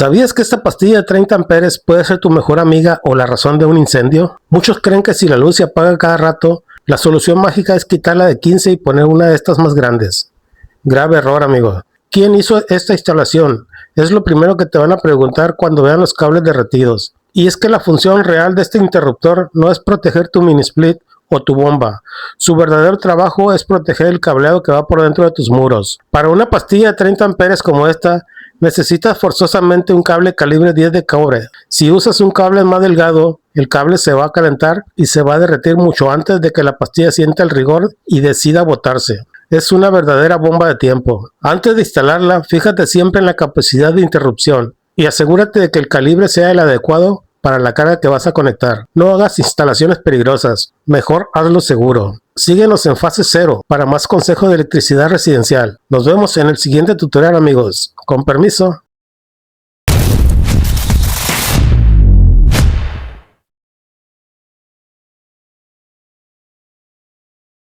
¿Sabías que esta pastilla de 30 amperes puede ser tu mejor amiga o la razón de un incendio? Muchos creen que si la luz se apaga cada rato, la solución mágica es quitarla de 15 y poner una de estas más grandes. Grave error, amigo. ¿Quién hizo esta instalación? Es lo primero que te van a preguntar cuando vean los cables derretidos. Y es que la función real de este interruptor no es proteger tu mini split o tu bomba. Su verdadero trabajo es proteger el cableado que va por dentro de tus muros. Para una pastilla de 30 amperes como esta, necesitas forzosamente un cable calibre 10 de cobre. Si usas un cable más delgado, el cable se va a calentar y se va a derretir mucho antes de que la pastilla sienta el rigor y decida botarse. Es una verdadera bomba de tiempo. Antes de instalarla, fíjate siempre en la capacidad de interrupción y asegúrate de que el calibre sea el adecuado para la carga que vas a conectar. No hagas instalaciones peligrosas, mejor hazlo seguro. Síguenos en Fase Cero para más consejos de electricidad residencial. Nos vemos en el siguiente tutorial, amigos. Con permiso.